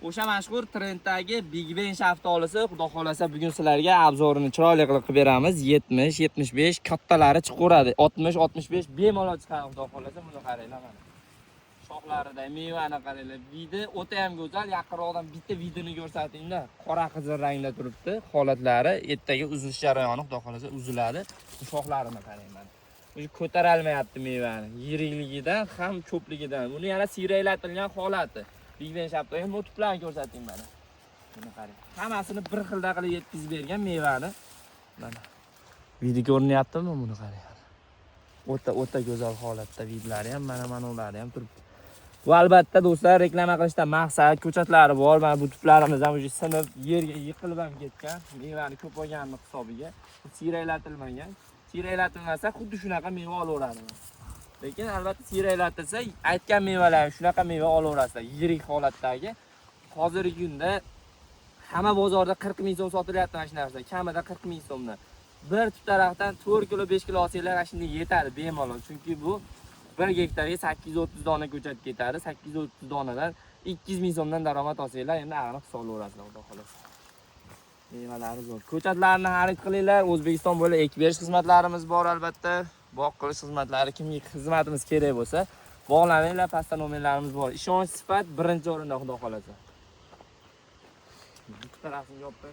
O'sha mashhur trenddagi Big Ben shaftolisi, xudo xolasa bugun sizlarga obzorini chiroyli qilib beramiz. 70, 75 kattalari chiqaveradi. 60, 65 bemalol chiqadi, xudo xolasa. Buni qaranglar mana. Shoxlarida mevani qaranglar. Vidi o'ta ham go'zal. Yaqinroqdan bitta vidini ko'rsatinglar. Qora qizil rangda turibdi. Holatlari ertaga uzilish jarayoni, xudo xolasa uziladi. Shoxlarini qarang mana. Bu ko'tarolmayapti mevani. Yirikligidan ham ko'pligidan. Buni yana siyraylatilgan holati. Big Ben shaftoli ham o'tiblarni ko'rsating mana. Buni qarang. Hammasini bir xilda qilib yetkazib bergan mevani. Mana. Video ko'rinyaptimi? Buni qarang. O'ta go'zal holatda vidlari ham mana ulari ham turibdi. Bu albatta do'stlar reklama qilishda maqsad, ko'chatlari bor. Mana bu tuplarimiz ham o'sha sinib, yerga yiqilib ham ketgan. Mevani ko'p olganmi hisobiga. Siyraylatilmagan. Siyraylatilmasa xuddi shunaqa meva olaveradi. Lekin albatta siyraylatilsa, aytgan mevalar shunaqa meva olaverasizlar. Yirik holatdagi. Hozirgi kunda hamma bozorda 40 ming so'm sotilyapti mana shu narsa. Kamida 40 ming so'mdan. Bir tup daraxtdan 4 kilo 5 kilo olsanglar shunday yetadi bemalol. Chunki bu 1 gektarga 830 dona ko'chat ketadi. 830 donadan 200 ming so'mdan daromad olsanglar, endi aniq hisoblayverasizlar, xudo xolasa. Mevalari zo'r. Ko'chatlarni xarid qilinglar. O'zbekiston bo'ylab ekib berish xizmatlarimiz bor albatta. Boq qilish xizmatlari, kimga xizmatimiz kerak bo'lsa, bog'laninglar, pastda nomerlarimiz bor. Ishonch sifat birinchi o'rinda, xudo xolasa. Bitta rasmni yopib